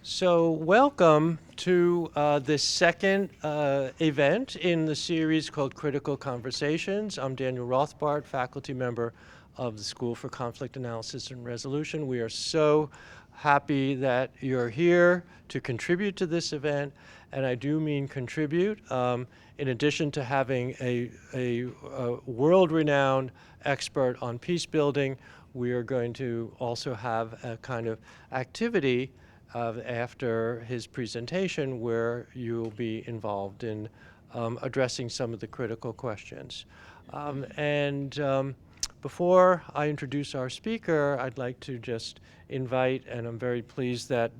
So, welcome to this second event in the series called Critical Conversations. I'm Daniel Rothbard, faculty member of the School for Conflict Analysis and Resolution. We are so happy that you're here to contribute to this event, and I do mean contribute. In addition to having a world-renowned expert on peace building, we are going to also have a kind of activity after his presentation where you'll be involved in addressing some of the critical questions. Before I introduce our speaker, I'd like to just invite, and I'm very pleased that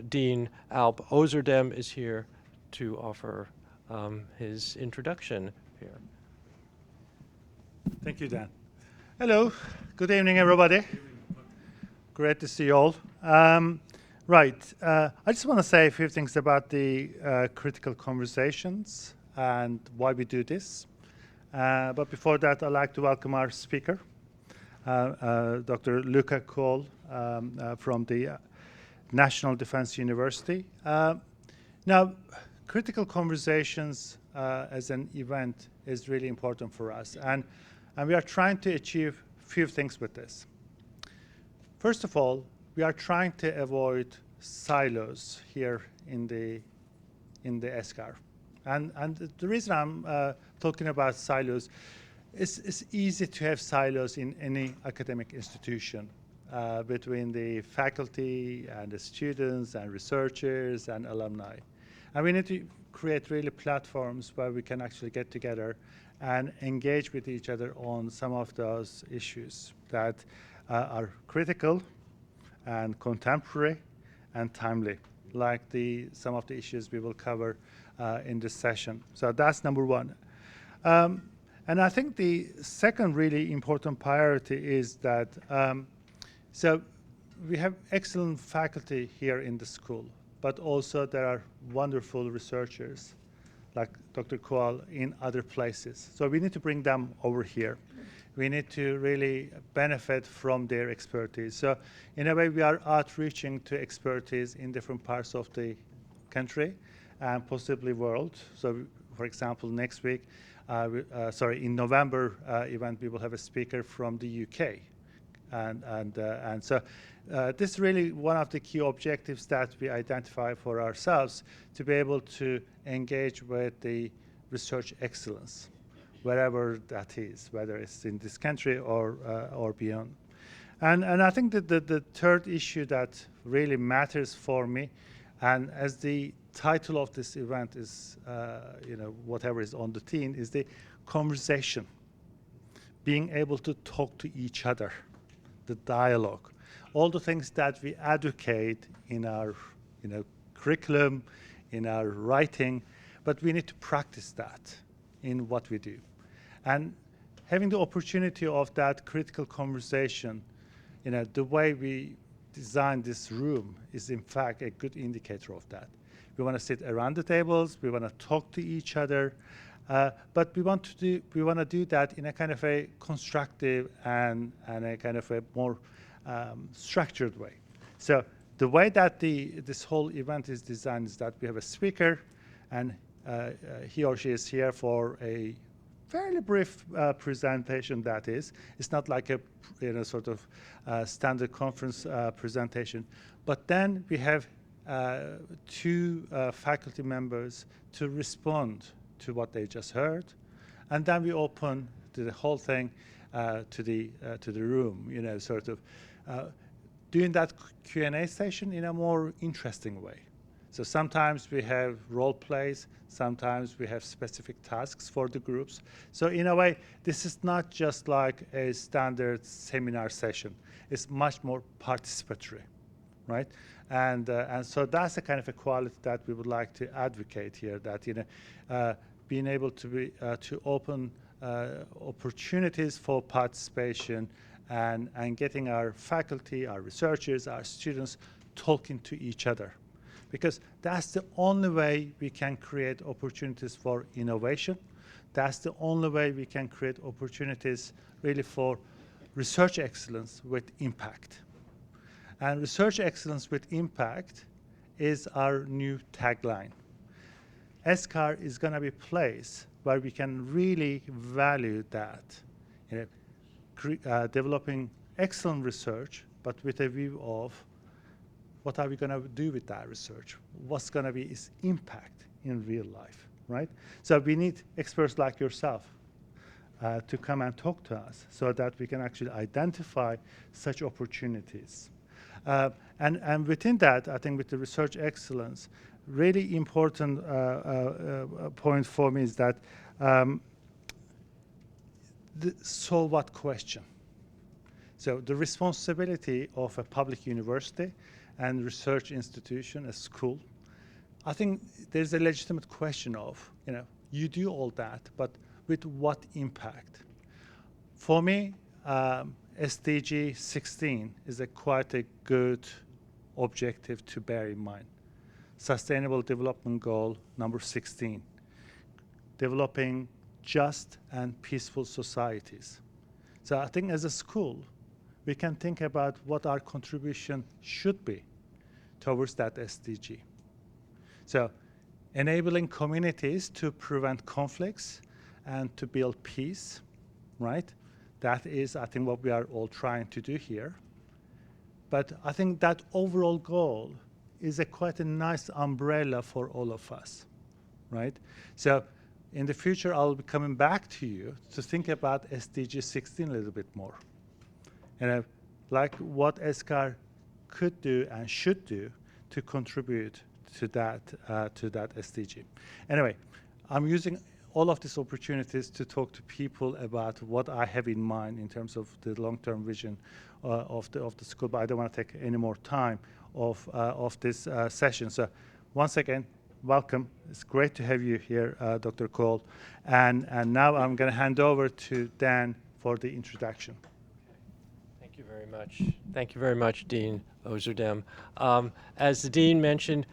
Dean Alp Ozerdem is here to offer his introduction here. Thank you, Dan. Hello, good evening, everybody. Great to see you all. I just want to say a few things about the critical conversations and why we do this. But before that, I'd like to welcome our speaker, Dr. Luka Kuol from the National Defense University. Now, critical conversations as an event is really important for us, and we are trying to achieve a few things with this. First of all, we are trying to avoid silos here in the SCAR. And the reason I'm talking about silos is it's easy to have silos in any academic institution between the faculty and the students and researchers and alumni. And we need to create really platforms where we can actually get together and engage with each other on some of those issues that are critical and contemporary and timely, like some of the issues we will cover in this session. So that's number one. And I think the second really important priority is that, so we have excellent faculty here in the school, but also there are wonderful researchers like Dr. Kuol in other places. So we need to bring them over here. We need to really benefit from their expertise. So in a way, we are outreaching to expertise in different parts of the country and possibly world. So for example, next week, in November event, we will have a speaker from the UK. And so this is really one of the key objectives that we identify for ourselves, to be able to engage with the research excellence, wherever that is, whether it's in this country or beyond. And I think that the third issue that really matters for me, and as the title of this event is, whatever is on the theme, is the conversation, being able to talk to each other, the dialogue, all the things that we advocate in our curriculum, in our writing, but we need to practice that in what we do. And having the opportunity of that critical conversation, the way we design this room is in fact a good indicator of that. We want to sit around the tables, we want to talk to each other, but we want to do that in a kind of a constructive and a kind of a more structured way. So the way that this whole event is designed is that we have a speaker, and he or she is here for a fairly brief presentation. That is, it's not like a sort of standard conference presentation. But then we have two faculty members to respond to what they just heard, and then we open the whole thing to the room. Sort of doing that Q&A session in a more interesting way. So sometimes we have role plays, sometimes we have specific tasks for the groups. So in a way, this is not just like a standard seminar session. It's much more participatory, right? And so that's the kind of a quality that we would like to advocate here, that being able to open opportunities for participation and getting our faculty, our researchers, our students talking to each other. Because that's the only way we can create opportunities for innovation. That's the only way we can create opportunities really for research excellence with impact. And research excellence with impact is our new tagline. SCAR is going to be a place where we can really value that, developing excellent research, but with a view of what are we going to do with that research? What's going to be its impact in real life, right? So we need experts like yourself to come and talk to us so that we can actually identify such opportunities. And within that, I think with the research excellence, really important point for me is that the so what question. So the responsibility of a public university and research institution, a school, I think there's a legitimate question of, you do all that, but with what impact? For me, SDG 16 is quite a good objective to bear in mind. Sustainable Development Goal number 16, developing just and peaceful societies. So I think as a school, we can think about what our contribution should be towards that SDG. So enabling communities to prevent conflicts and to build peace, right? That is, I think, what we are all trying to do here. But I think that overall goal is quite a nice umbrella for all of us, right? So in the future, I'll be coming back to you to think about SDG 16 a little bit more. Like what SCAR could do and should do to contribute to that SDG. Anyway, I'm using all of these opportunities to talk to people about what I have in mind in terms of the long-term vision of the school, but I don't want to take any more time of this session. So once again, welcome. It's great to have you here, Dr. Kuol. And now I'm going to hand over to Dan for the introduction. Thank you very much. Thank you very much, Dean Ozerdem. As the Dean mentioned,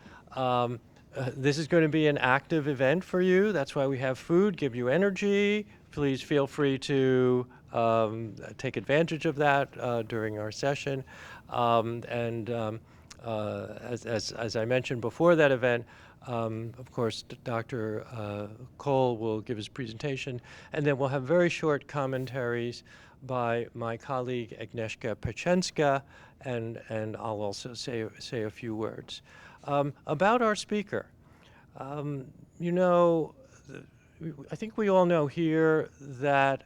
this is going to be an active event for you. That's why we have food, give you energy. Please feel free to take advantage of that during our session. As I mentioned before that event, of course, Dr. Kuol will give his presentation, and then we'll have very short commentaries by my colleague Agnieszka Paczenska, and I'll also say a few words. About our speaker, I think we all know here that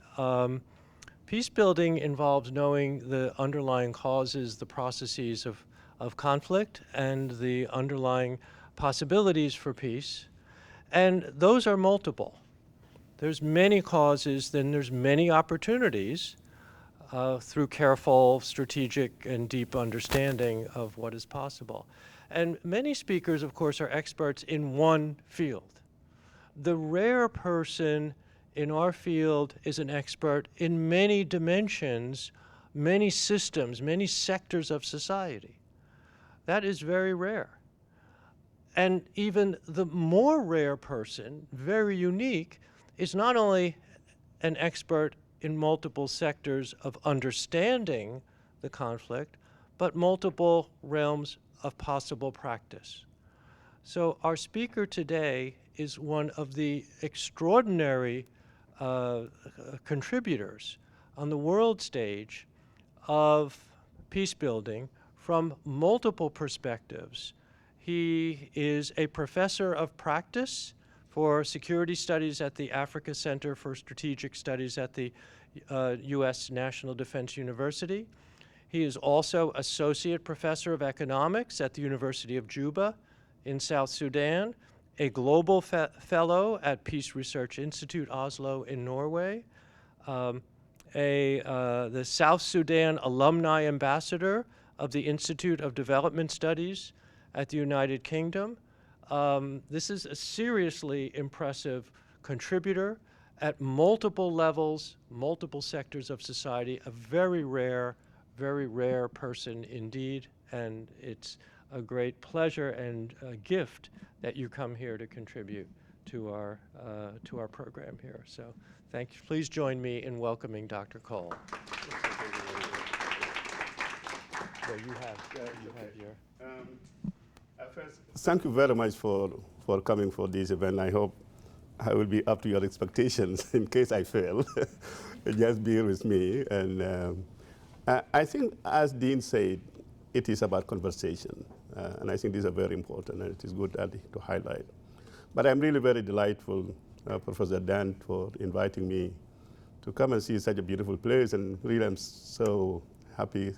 peace building involves knowing the underlying causes, the processes of conflict, and the underlying possibilities for peace. And those are multiple. There's many causes, then there's many opportunities through careful, strategic, and deep understanding of what is possible. And many speakers, of course, are experts in one field. The rare person in our field is an expert in many dimensions, many systems, many sectors of society. That is very rare. And even the more rare person, very unique, is not only an expert in multiple sectors of understanding the conflict, but multiple realms of possible practice. So our speaker today is one of the extraordinary contributors on the world stage of peace building from multiple perspectives. He is a professor of practice for security studies at the Africa Center for Strategic Studies at the U.S. National Defense University. He is also associate professor of economics at the University of Juba in South Sudan, a global fellow at Peace Research Institute, Oslo in Norway, the South Sudan Alumni Ambassador of the Institute of Development Studies at the United Kingdom. This is a seriously impressive contributor at multiple levels, multiple sectors of society, a very rare person indeed, and it's a great pleasure and a gift that you come here to contribute to our program here. So thank you. Please join me in welcoming Dr. Kuol. So you have your. First, thank you very much for coming for this event. I hope I will be up to your expectations. In case I fail, just bear with me. And I think, as Dean said, it is about conversation. And I think these are very important, and it is good to highlight. But I'm really very delightful, Professor Dan, for inviting me to come and see such a beautiful place. And really, I'm so happy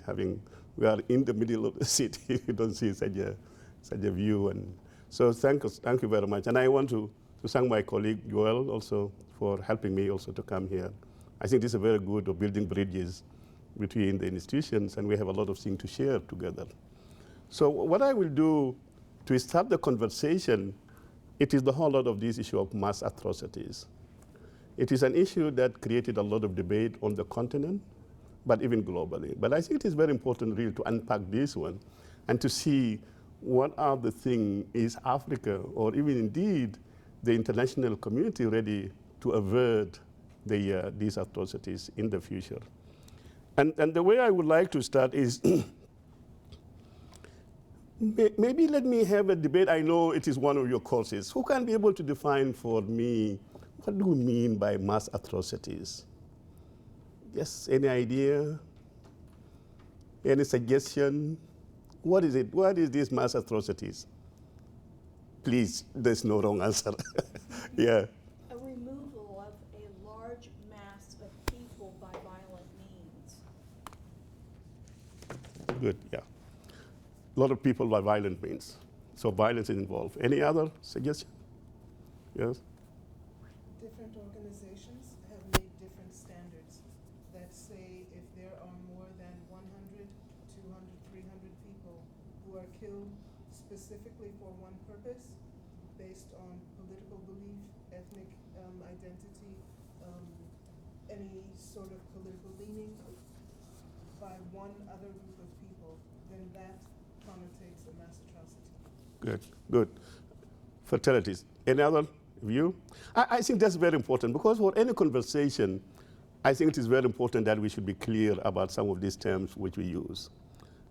we are in the middle of the city. You don't see such a view. And so thank you very much. And I want to thank my colleague Joel also for helping me also to come here. I think this is very good of building bridges between the institutions, and we have a lot of things to share together. So what I will do to start the conversation, it is the whole lot of this issue of mass atrocities. It is an issue that created a lot of debate on the continent, but even globally. But I think it is very important really to unpack this one and to see what are the things, is Africa or even indeed the international community ready to avert these atrocities in the future. And the way I would like to start is maybe let me have a debate. I know it is one of your courses. Who can be able to define for me, what do we mean by mass atrocities? Yes, any idea? Any suggestion? What is it? What is these mass atrocities? Please, there's no wrong answer. Yeah. A removal of a large mass of people by violent means. Good, yeah. A lot of people by violent means. So violence is involved. Any other suggestion? Yes? Different organizations have made different standards that say if there are more than 100, 200, 300 people who are killed specifically for one purpose, based on political belief, ethnic identity, any sort of political leaning, by one other group of people, then that connotates a mass atrocity. Good, good. Fatalities. Any other view? I think that's very important because for any conversation, I think it is very important that we should be clear about some of these terms which we use.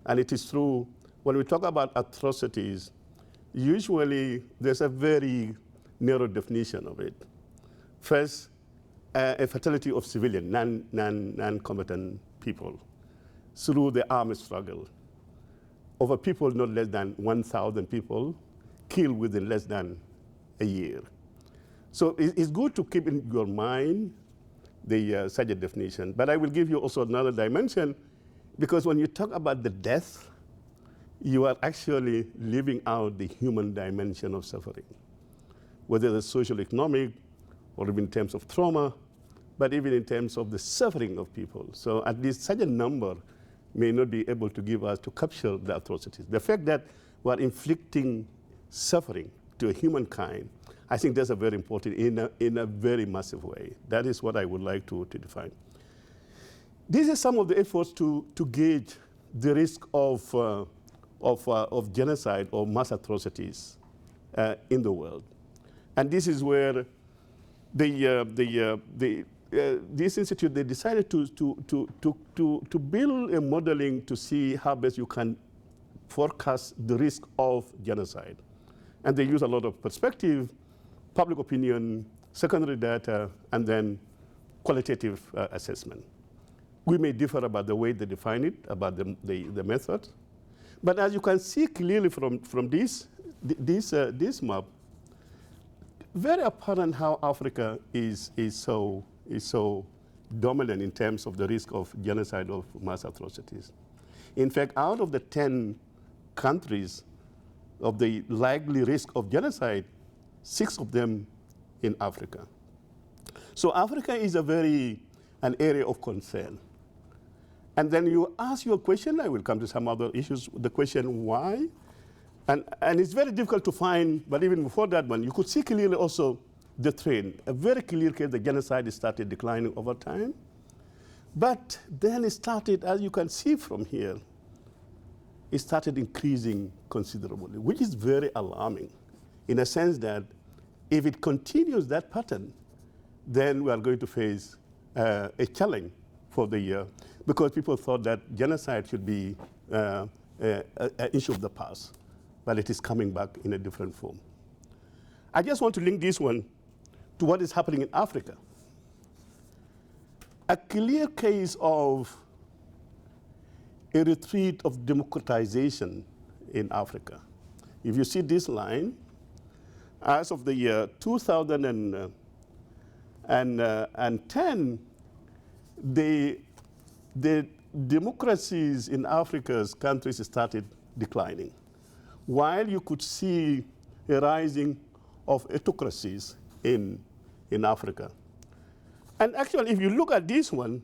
And it is true, when we talk about atrocities, usually there's a very narrow definition of it. First, a fatality of civilian, non-combatant people through the armed struggle. Over people, not less than 1,000 people killed within less than a year. So it's good to keep in your mind such a definition. But I will give you also another dimension, because when you talk about the death, you are actually living out the human dimension of suffering, whether it's social, economic, or even in terms of trauma, but even in terms of the suffering of people. So at least such a number may not be able to give us to capture the atrocities. The fact that we are inflicting suffering to humankind, I think that's a very important in a very massive way. That is what I would like to define. These are some of the efforts to gauge the risk of genocide or mass atrocities in the world. And this is where this institute, they decided to build a modeling to see how best you can forecast the risk of genocide. And they use a lot of perspective, public opinion, secondary data, and then qualitative assessment. We may differ about the way they define it, about the method. But as you can see clearly from this map, very apparent how Africa is so dominant in terms of the risk of genocide of mass atrocities. In fact, out of the 10 countries of the likely risk of genocide, 6 of them in Africa. So Africa is an area of concern. And then you ask your question, I will come to some other issues, the question why? And it's very difficult to find, but even before that one, you could see clearly also the trend. A very clear case, the genocide started declining over time. But then it started, as you can see from here, it started increasing considerably, which is very alarming in a sense that if it continues that pattern, then we are going to face a challenge for the year, because people thought that genocide should be an issue of the past. but it is coming back in a different form. I just want to link this one to what is happening in Africa. A clear case of a retreat of democratization in Africa. If you see this line, as of the year 2010, the democracies in Africa's countries started declining, while you could see a rising of autocracies in Africa. And actually, if you look at this one,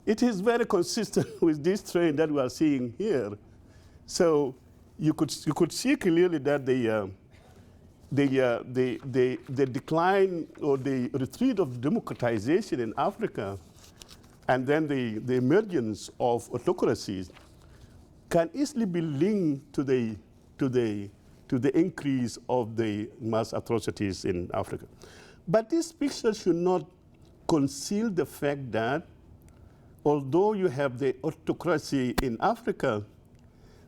it is very consistent with this trend that we are seeing here. So you could see clearly that the decline or the retreat of democratization in Africa, and then the emergence of autocracies, can easily be linked to the increase of the mass atrocities in Africa. But this picture should not conceal the fact that although you have the autocracy in Africa,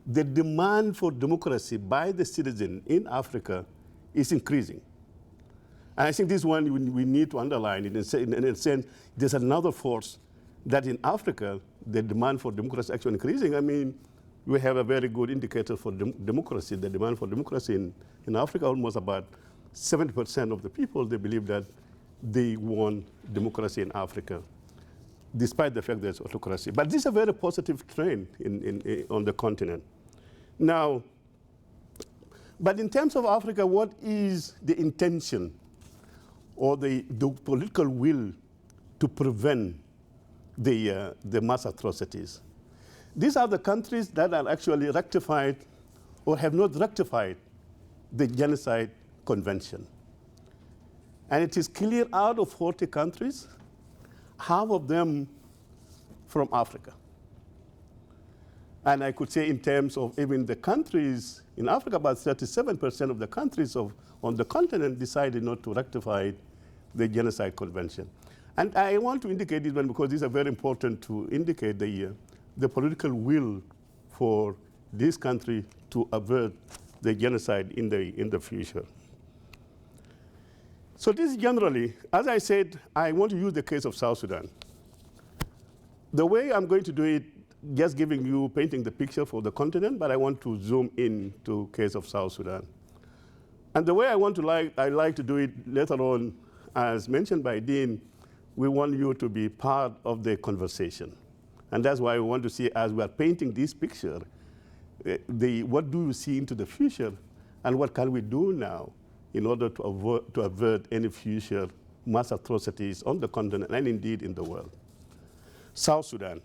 the demand for democracy by the citizen in Africa is increasing. And I think this one we need to underline it in a sense. There's another force that in Africa, the demand for democracy is actually increasing. I mean, we have a very good indicator for democracy. The demand for democracy in Africa, almost about 70% of the people, they believe that they want democracy in Africa, despite the fact there's autocracy. But this is a very positive trend on the continent. Now, but in terms of Africa, what is the intention or the political will to prevent the mass atrocities? These are the countries that are actually rectified or have not rectified the Genocide Convention. And it is clear out of 40 countries, half of them from Africa. And I could say in terms of even the countries in Africa, about 37% of the countries on the continent decided not to ratify the Genocide Convention. And I want to indicate this one because these are very important to indicate the political will for this country to avert the genocide in the future. So this generally, as I said, I want to use the case of South Sudan. The way I'm going to do it, just painting the picture for the continent, but I want to zoom in to case of South Sudan. And the way I like to do it later on, as mentioned by Dean, we want you to be part of the conversation. And that's why we want to see, as we are painting this picture, what do you see into the future, and what can we do now in order to avert any future mass atrocities on the continent and indeed in the world. South Sudan.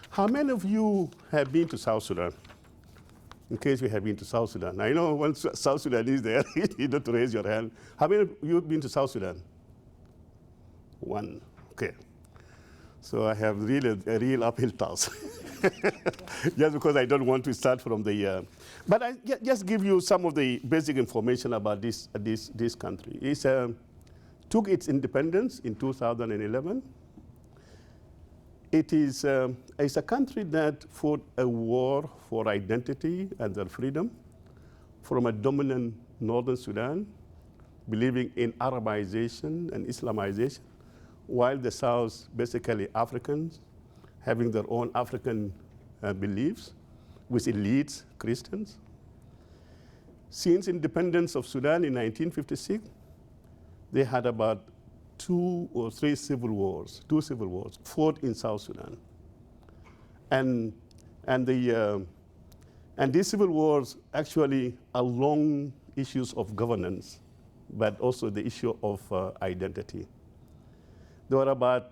How many of you have been to South Sudan? In case you have been to South Sudan. I know once South Sudan is there, you don't raise your hand. How many of you have been to South Sudan? One, okay. So I have really a real uphill task. Just because I don't want to start from the, but I just give you some of the basic information about this country. It took its independence in 2011. It's a country that fought a war for identity and their freedom from a dominant northern Sudan, believing in Arabization and Islamization, while the South, basically Africans, having their own African beliefs, with elites, Christians. Since independence of Sudan in 1956, they had about two civil wars fought in South Sudan. And these civil wars actually along issues of governance, but also the issue of identity. There were about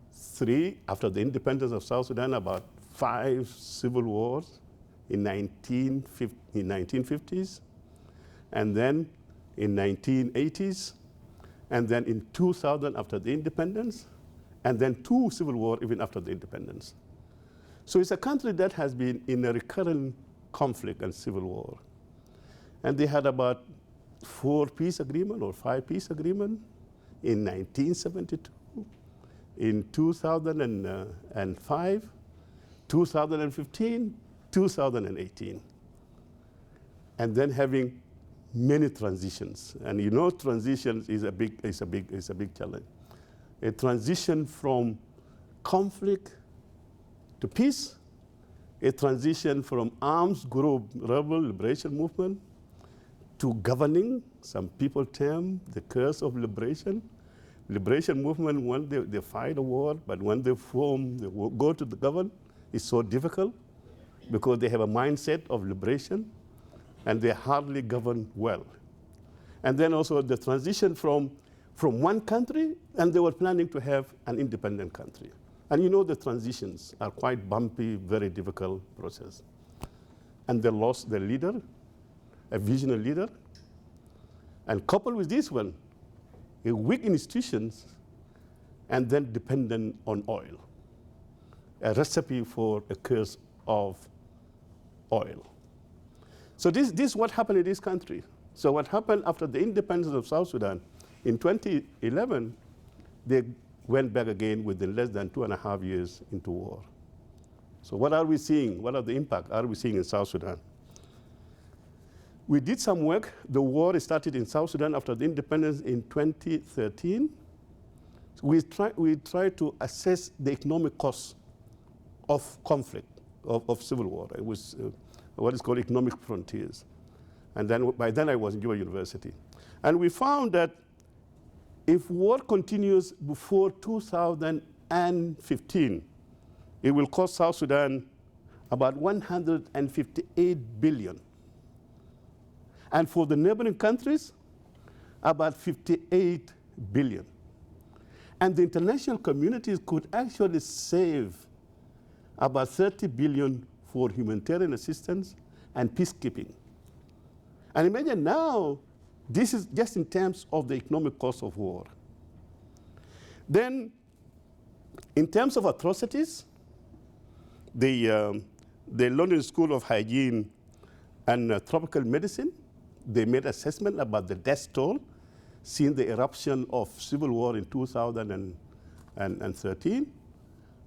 three, after the independence of South Sudan, about 5 civil wars in 1950s, and then in 1980s, and then in 2000 after the independence, and then 2 civil wars even after the independence. So it's a country that has been in a recurrent conflict and civil war. And they had about 4 peace agreements or 5 peace agreements in 1972, in 2005, 2015, 2018. and then having many transitions. And you know, transitions is a big challenge. A transition from conflict to peace, a transition from arms group rebel liberation movement to governing. Some people term the curse of liberation. Liberation movement, when they fight a war, but when they form, they go to the govern, it's so difficult because they have a mindset of liberation and they hardly govern well. And then also the transition from one country, and they were planning to have an independent country. And you know the transitions are quite bumpy, very difficult process. And they lost their leader, a visionary leader. And coupled with this one, a weak institutions, and then dependent on oil. A recipe for a curse of oil. So this is what happened in this country. So what happened after the independence of South Sudan, in 2011, they went back again within less than 2.5 years into war. So what are we seeing? What are the impact are we seeing in South Sudan? We did some work. The war started in South Sudan after the independence in 2013. We tried to assess the economic costs of conflict, of civil war. It was what is called economic frontiers. And then by then I was in Juba University. And we found that if war continues before 2015, it will cost South Sudan about 158 billion. And for the neighboring countries, about 58 billion. And the international communities could actually save about 30 billion for humanitarian assistance and peacekeeping. And imagine now, this is just in terms of the economic cost of war. Then, in terms of atrocities, the London School of Hygiene and Tropical Medicine, they made assessment about the death toll since the eruption of civil war in 2013.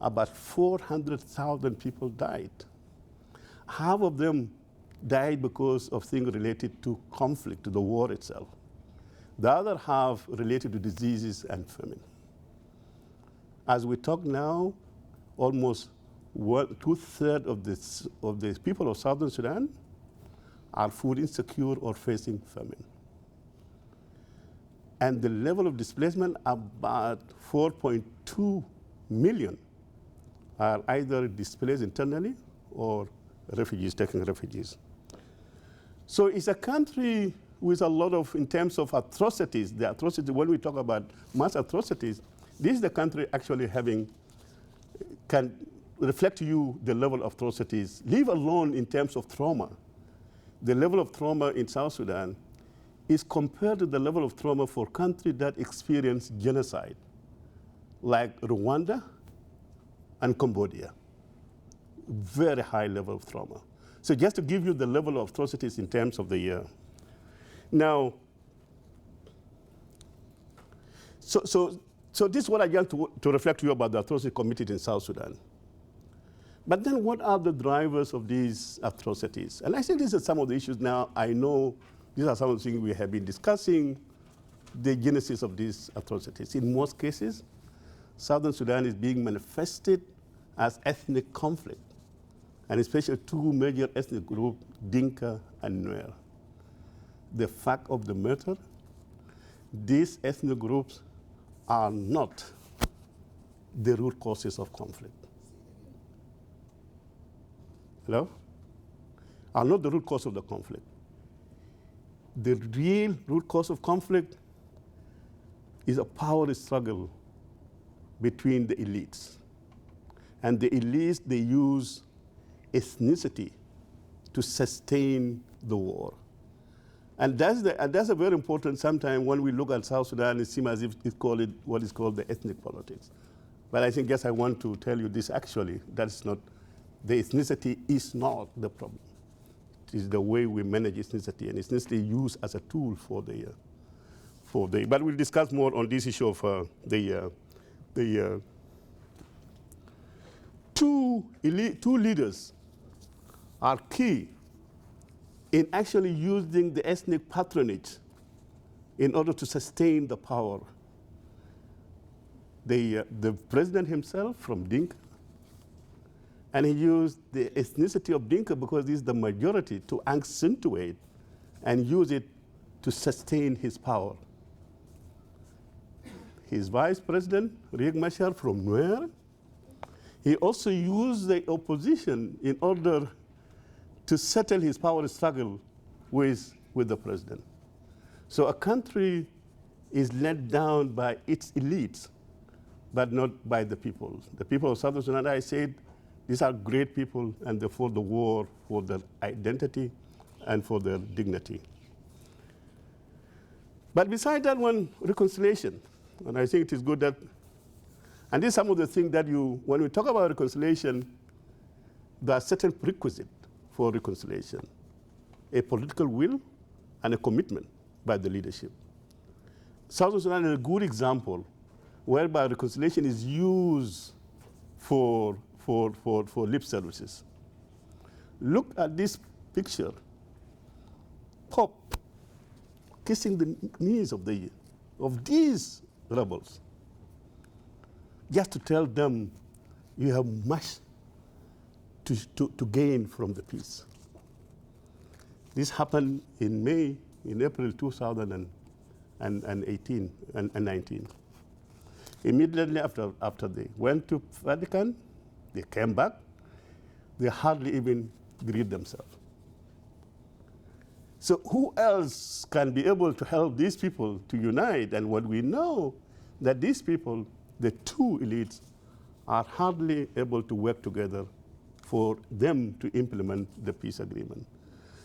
About 400,000 people died. Half of them died because of things related to conflict, to the war itself. The other half related to diseases and famine. As we talk now, almost 2/3 of the people of Southern Sudan are food insecure or facing famine. And the level of displacement, about 4.2 million are either displaced internally or refugees, taking refugees. So it's a country with a lot of, in terms of atrocities, the atrocities, when we talk about mass atrocities, this is the country actually can reflect to you the level of atrocities, leave alone in terms of trauma. The level of trauma in South Sudan is compared to the level of trauma for countries that experience genocide, like Rwanda and Cambodia. Very high level of trauma. So just to give you the level of atrocities in terms of the year. Now, so this is what I want to reflect to you about the atrocities committed in South Sudan. But then what are the drivers of these atrocities? And I think these are some of the issues now. I know these are some of the things we have been discussing, the genesis of these atrocities. In most cases, Southern Sudan is being manifested as ethnic conflict, and especially two major ethnic groups, Dinka and Nuer. The fact of the matter, these ethnic groups are not the root causes of conflict. Hello? Are not the root cause of the conflict. The real root cause of conflict is a power struggle between the elites. And the elites, they use ethnicity to sustain the war. And that's a very important, sometimes when we look at South Sudan, it seems as if it's called what is called the ethnic politics. But I think, yes, I want to tell you this actually, that's not, the ethnicity is not the problem. It is the way we manage ethnicity, and ethnicity used as a tool for but we'll discuss more on this issue of two leaders are key in actually using the ethnic patronage in order to sustain the power. The president himself from Dinka, and he used the ethnicity of Dinka because he's the majority to accentuate and use it to sustain his power. His vice president, Riek Machar from Nuer, he also used the opposition in order to settle his power struggle with the president. So a country is led down by its elites, but not by the people. The people of Southern Sudan, I said, these are great people, and they fought the war for their identity and for their dignity. But beside that one, reconciliation. And I think it is good that, and these are some of the things that when we talk about reconciliation, there are certain prerequisites for reconciliation. A political will and a commitment by the leadership. South Sudan is a good example whereby reconciliation is used for lip services. Look at this picture. Pope kissing the knees of these rebels, just to tell them you have much to gain from the peace. This happened in April 2018 and 19. Immediately after they went to Vatican, they came back, they hardly even greet themselves. So who else can be able to help these people to unite? And what we know, that these people, the two elites, are hardly able to work together for them to implement the peace agreement.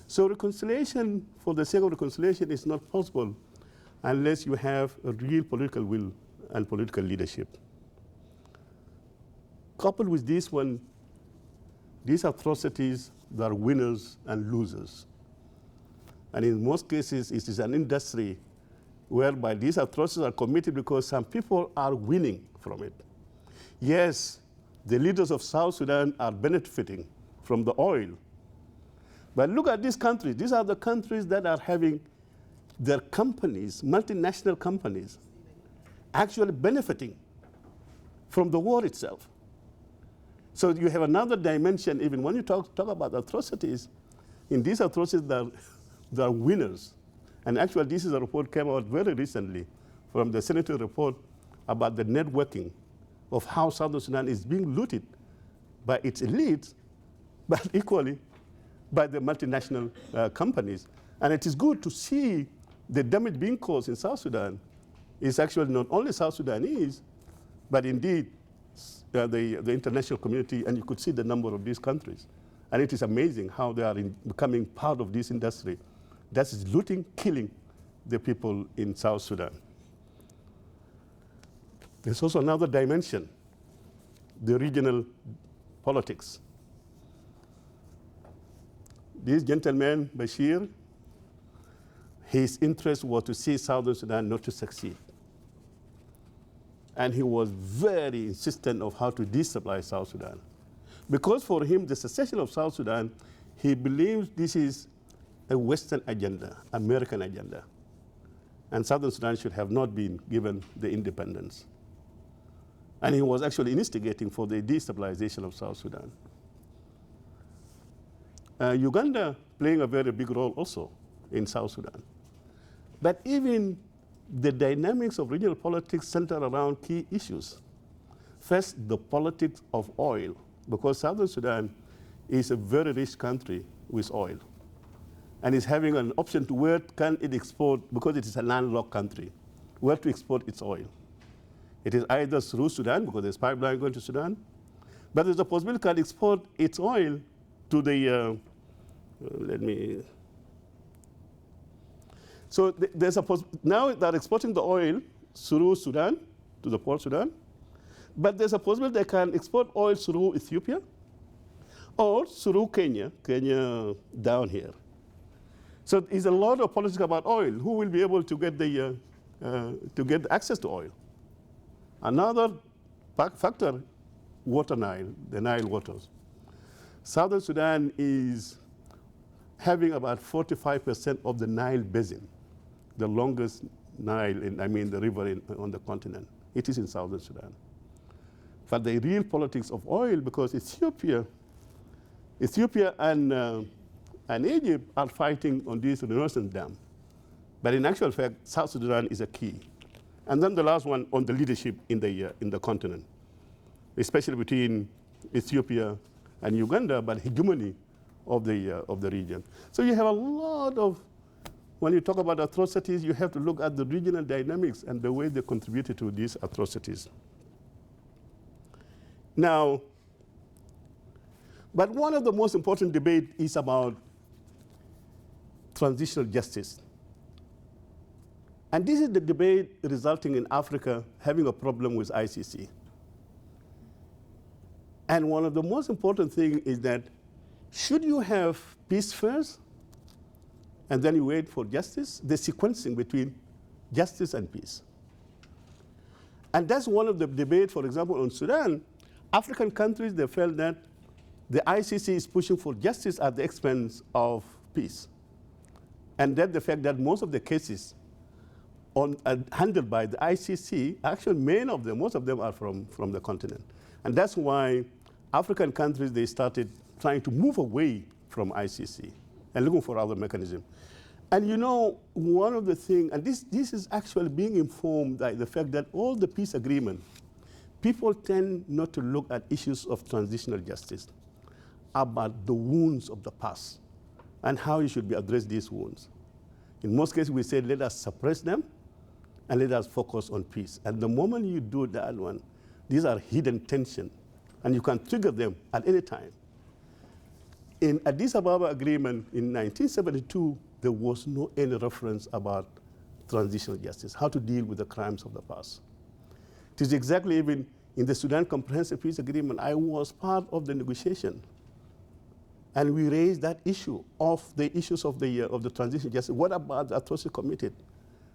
So reconciliation, for the sake of reconciliation, is not possible unless you have a real political will and political leadership. Coupled with this one, these atrocities, there are winners and losers. And in most cases, it is an industry whereby these atrocities are committed because some people are winning from it. Yes, the leaders of South Sudan are benefiting from the oil. But look at these countries. These are the countries that are having their companies, multinational companies, actually benefiting from the war itself. So you have another dimension, even when you talk about atrocities. In these atrocities, there are winners. And actually, this is a report came out very recently from the Senate report about the networking of how Southern Sudan is being looted by its elites, but equally by the multinational companies. And it is good to see the damage being caused in South Sudan is actually not only South Sudanese, but indeed the international community, and you could see the number of these countries. And it is amazing how they are becoming part of this industry that is looting, killing the people in South Sudan. There's also another dimension, the regional politics. This gentleman, Bashir, his interest was to see Southern Sudan not to succeed. And he was very insistent of how to destabilize South Sudan. Because for him, the secession of South Sudan, he believes this is a Western agenda, American agenda. And Southern Sudan should have not been given the independence. And he was actually instigating for the destabilization of South Sudan. Uganda playing a very big role also in South Sudan. But even the dynamics of regional politics center around key issues. First, the politics of oil, because Southern Sudan is a very rich country with oil, and is having an option to where can it export, because it is a landlocked country, where to export its oil. It is either through Sudan, because there's pipeline going to Sudan, but there's a possibility it can export its oil to the, So there's now they're exporting the oil through Sudan, to the Port Sudan, but there's a possibility they can export oil through Ethiopia or through Kenya down here. So there's a lot of politics about oil. Who will be able to get access to oil? Another factor, water Nile, the Nile waters. Southern Sudan is having about 45% of the Nile basin, the longest Nile, the river on the continent. It is in southern Sudan. But the real politics of oil, because Ethiopia and Egypt are fighting on this Renaissance dam. But in actual fact, South Sudan is a key. And then the last one on the leadership in the continent, especially between Ethiopia and Uganda, but hegemony of the region. So you have a lot of, when you talk about atrocities, you have to look at the regional dynamics and the way they contributed to these atrocities. Now, but one of the most important debates is about transitional justice. And this is the debate resulting in Africa having a problem with ICC. And one of the most important things is that should you have peace first and then you wait for justice, the sequencing between justice and peace. And that's one of the debates, for example, on Sudan. African countries, they felt that the ICC is pushing for justice at the expense of peace. And that the fact that most of the cases handled by the ICC, actually most of them are from the continent. And that's why African countries, they started trying to move away from ICC and looking for other mechanisms. And you know, one of the things, and this is actually being informed by the fact that all the peace agreements, people tend not to look at issues of transitional justice, about the wounds of the past and how you should be addressed these wounds. In most cases, we say, let us suppress them and let us focus on peace. And the moment you do that one, these are hidden tension, and you can trigger them at any time. In Addis Ababa Agreement in 1972, there was no any reference about transitional justice, how to deal with the crimes of the past. It is exactly even in the Sudan Comprehensive Peace Agreement, I was part of the negotiation. And we raised that issue of the issues of the transition justice. What about the atrocity committed?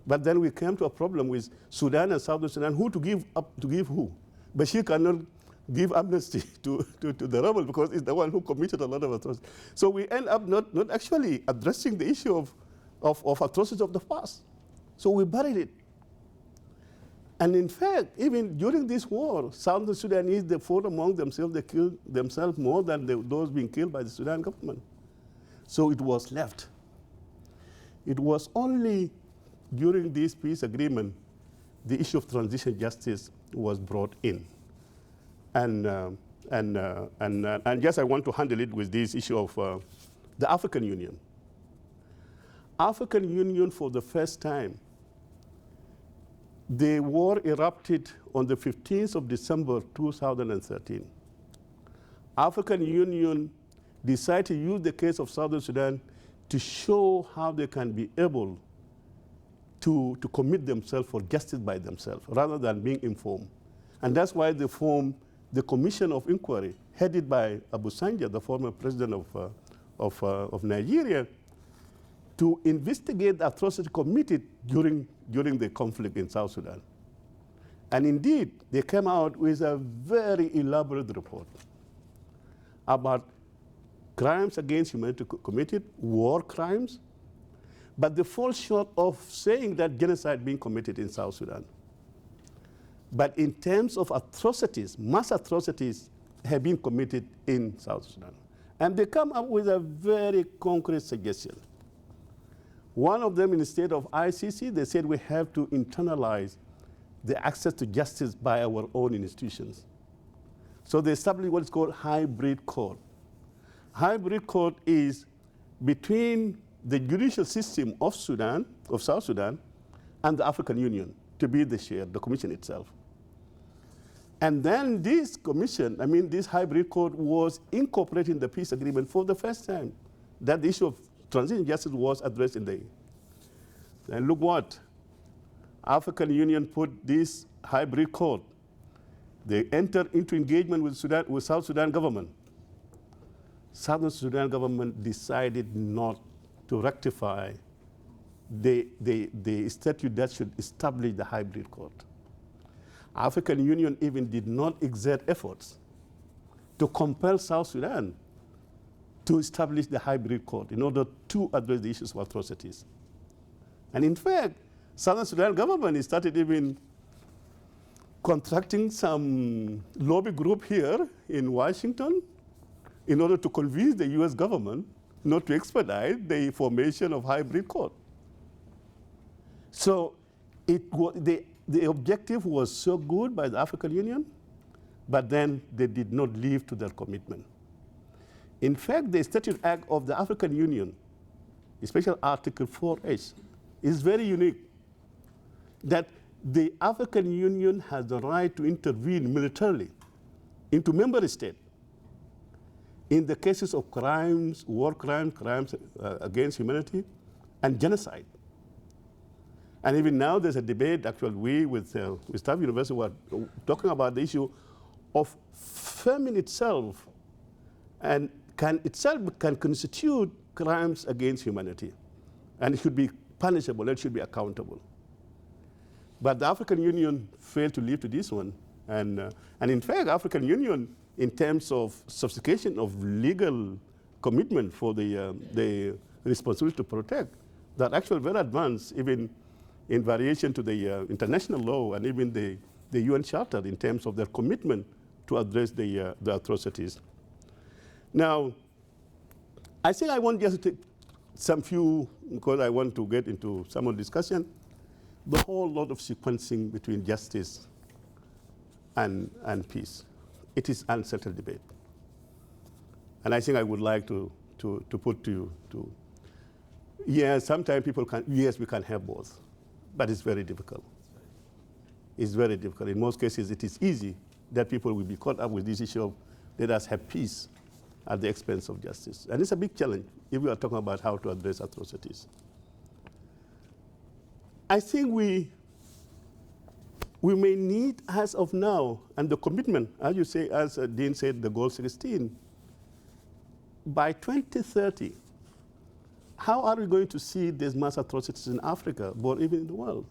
But then we came to a problem with Sudan and Southern Sudan, who to give up to give who. Bashir cannot give amnesty to the rebel because he's the one who committed a lot of atrocities. So we end up not actually addressing the issue of atrocities of the past. So we buried it. And in fact, even during this war, Southern Sudanese, they fought among themselves, they killed themselves more than those being killed by the Sudan government. So it was left. It was only during this peace agreement, the issue of transition justice was brought in. And yes, I want to handle it with this issue of the African Union. African Union, for the first time, the war erupted on the 15th of December 2013. African Union decided to use the case of Southern Sudan to show how they can be able to commit themselves for justice by themselves rather than being informed. And that's why they formed the Commission of Inquiry headed by Abu Sanja, the former president of Nigeria, to investigate the atrocity committed during the conflict in South Sudan. And indeed, they came out with a very elaborate report about crimes against humanity committed, war crimes, but they fall short of saying that genocide being committed in South Sudan. But in terms of atrocities, mass atrocities have been committed in South Sudan. And they come up with a very concrete suggestion. One of them, instead of ICC, they said we have to internalize the access to justice by our own institutions. So they established what is called hybrid court. Hybrid court is between the judicial system of Sudan, of South Sudan, and the African Union to be the commission itself. And then this commission, this hybrid court was incorporated in the peace agreement for the first time. That the issue of transition justice was addressed in the. And look what, African Union put this hybrid court. They entered into engagement with South Sudan government. Southern Sudan government decided not to rectify the statute that should establish the hybrid court. African Union even did not exert efforts to compel South Sudan to establish the hybrid court in order to address the issues of atrocities. And in fact, Southern Sudan government started even contracting some lobby group here in Washington in order to convince the US government not to expedite the formation of hybrid court. So the objective was so good by the African Union, but then they did not live to their commitment. In fact, the Statute Act of the African Union, especially Article 4H, is very unique, that the African Union has the right to intervene militarily into member states in the cases of crimes, war crimes, crimes against humanity, and genocide. And even now there's a debate, actually we with Staff University were talking about the issue of famine itself, and can constitute crimes against humanity. And it should be punishable, it should be accountable. But the African Union failed to live to this one. And in fact, African Union, in terms of sophistication of legal commitment for the responsibility to protect, that actually very advanced, even in variation to the international law and even the UN Charter in terms of their commitment to address the atrocities. Now, I think I want just to take some few, because I want to get into some of the discussion, the whole lot of sequencing between justice and peace. It is unsettled debate. And I think I would like to put to you, yes, sometimes people can, yes, we can have both, but it's very difficult. It's very difficult. In most cases, it is easy that people will be caught up with this issue of let us have peace at the expense of justice. And it's a big challenge if we are talking about how to address atrocities. I think we may need, as of now, and the commitment, as you say, as Dean said, the goal 16, by 2030, how are we going to see these mass atrocities in Africa, but even in the world?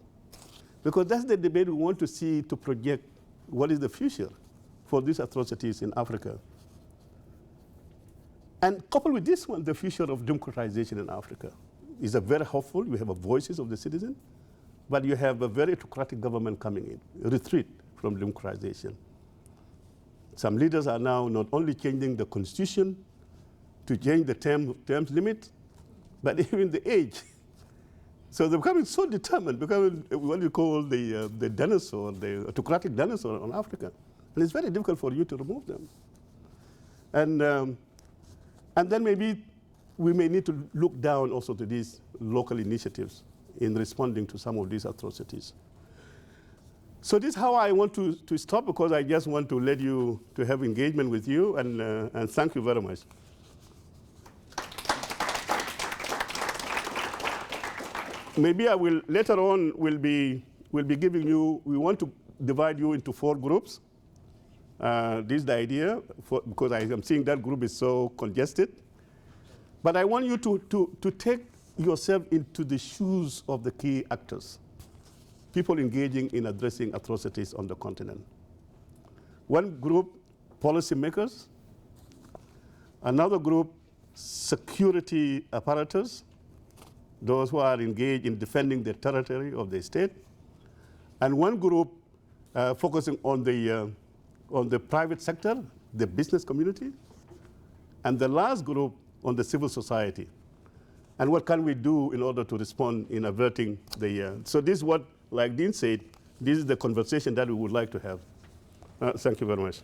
Because that's the debate we want to see to project what is the future for these atrocities in Africa. And coupled with this one, the future of democratization in Africa is a very hopeful. You have a voices of the citizen, but you have a very autocratic government coming in, a retreat from democratization. Some leaders are now not only changing the constitution to change the terms limit, but even the age. So they're becoming so determined, becoming what you call the dinosaur, the autocratic dinosaur on Africa. And it's very difficult for you to remove them. And then maybe we may need to look down also to these local initiatives in responding to some of these atrocities. So this is how I want to stop, because I just want to let you to have engagement with you, and thank you very much. Maybe I will, later on, we'll be giving you, we want to divide you into 4 groups. This is the idea, because I am seeing that group is so congested. But I want you to take yourself into the shoes of the key actors, people engaging in addressing atrocities on the continent. One group, policymakers. Another group, security apparatus, those who are engaged in defending the territory of the state. And one group focusing on the private sector, the business community. And the last group on the civil society. And what can we do in order to respond in averting the... So this is what, like Dean said, this is the conversation that we would like to have. Thank you very much.